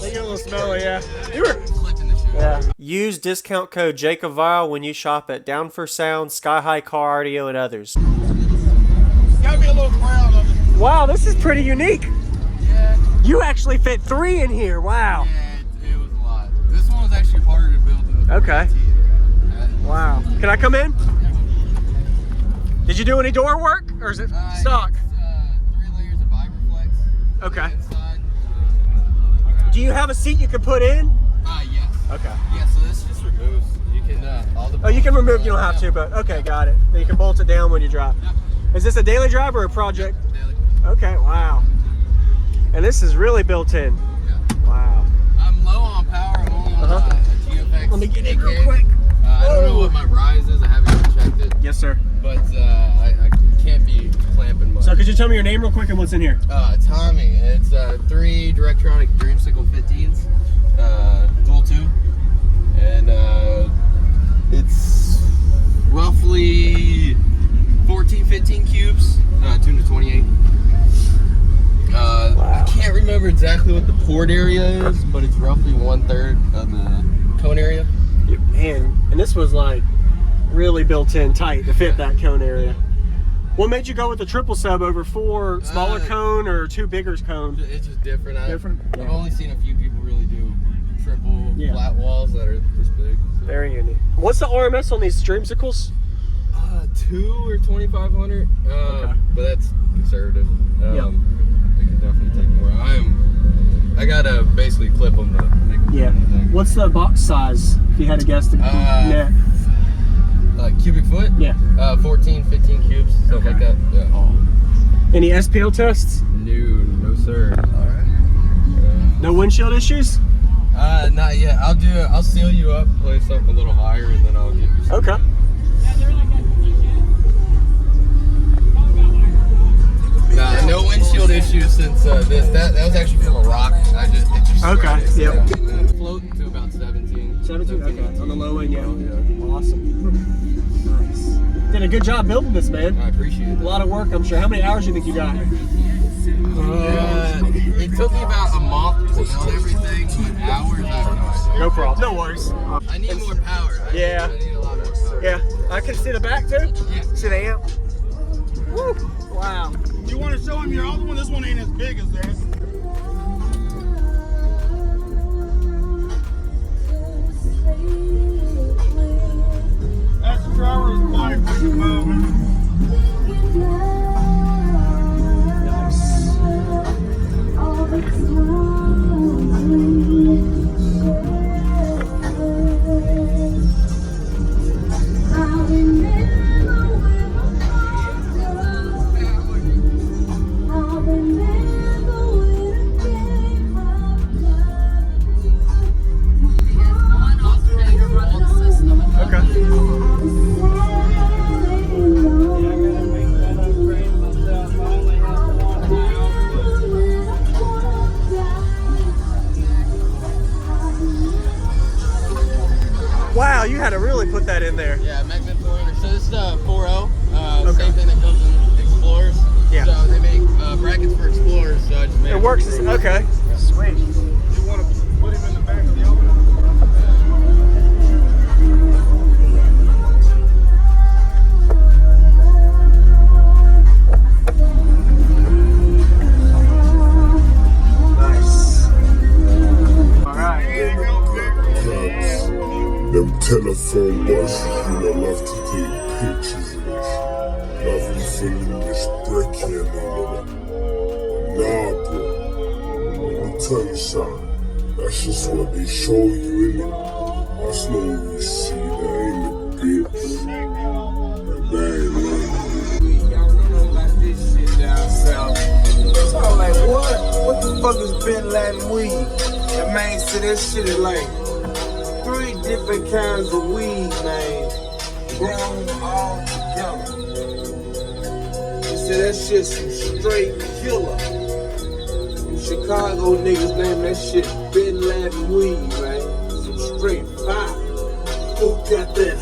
They get a little smelly, yeah. You were clipping the shoe. Yeah. Use discount code JacobViral when you shop at Down for Sound, SkyHigh Car Audio, and others. Gotta be a little proud of it. Wow, this is pretty unique. Yeah. You actually fit 3 in here. Wow. Yeah, it was a lot. This one was actually harder to build than the Okay. Wow. Can I come in? Did you do any door work, or is it stock? It's, 3 layers of Vibraflex. Okay. Inside. Do you have a seat you can put in? Yes. Okay. Yeah, so this just removes. You can all the. Oh, you can remove. You don't have to, but okay, got it. Then you can bolt it down when you drive. Yep. Is this a daily drive or a project? Daily. Okay. Wow. And this is really built in. Yeah. Wow. I'm low on power. I'm only on a GFX. Let me get in 8K. real quick. I don't know what my rise is. I haven't even checked it. Yes, sir. But I can't be clamping much. So could you tell me your name real quick and what's in here? Tommy. It's 3 Directronic Dreamsicle 15s, dual 2, and it's roughly 14, 15 cubes, tuned to 28. Wow. I can't remember exactly what the port area is, but it's roughly 1/3 of the cone area. Yeah, man, and this was like really built in tight to fit that cone area. What made you go with the triple sub over 4 smaller cone or 2 bigger cone? It's just different. Different? I've only seen a few people really do triple Yeah. flat walls that are this big. So. Very unique. What's the RMS on these Dreamsicles? 2 or 2,500. Okay. But that's conservative. Yeah. They can definitely take more. I gotta basically clip them to make them. Yeah. What's the box size, if you had to guess? The net? Cubic foot? Yeah. 14, 15 cubes, stuff like that. Yeah. Any SPL tests? No sir. Alright. No windshield issues? Not yet. I'll seal you up, play something a little higher, and then I'll give you some. Okay. Nah, no windshield issues since this. That was actually from a rock. It just Okay, started. yep. Yeah. Floating to about 17. 17? Okay, 18. on the low end, yeah. Yeah. Awesome. Nice. Did a good job building this, man. I appreciate it. A lot of work, I'm sure. How many hours do you think you got? It took me about a month to build everything, but hours, I don't know. No problem. No worries. I need more power. I need a lot more power. Yeah. I can see the back too? Yeah. See the amp? Woo. Wow. You want to show him your other one? This one ain't as big as that. That's the driver's bike when you're moving. Wow, you had to really put that in there. Yeah, Magnet 400. So this is a 4.0. Same thing that comes in Explorers. Yeah. So they make brackets for Explorers. So I just made It works. Okay. Sweet. You want to put him in the back of the oven? Nice. All right. Them telephone boys, love to take pictures of this. Love me feeling this breaking and all of that. Nah, bro. Let me tell you something. That's just what they show you, innit? That's not what you see. That ain't the bits. That ain't nothing. Y'all know about this shit down south. So I'm like, what the fuck is Bin Laden weed? The man said that shit is like 3 different kinds of weed, man, grown all together. He said that shit's some straight killer. Some Chicago niggas name that shit Bin Laden weed, man. Some straight fire. Who got that?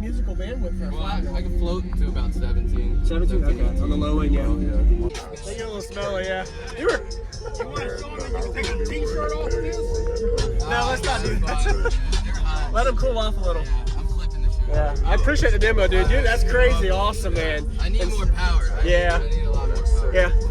musical bandwidth for a Well, flat. I can float to about 17. 17? Okay, 18. on the low end, yeah. Oh, yeah. They get a little smelly, yeah. You were. You want to show me you can take a t-shirt off of this? No, let's not do They're that. hot. Let them cool off a little. I'm flipping the shoe. Yeah, I appreciate the demo, dude. Dude, that's crazy awesome, man. I need more power. Yeah. I need a lot more power. Yeah.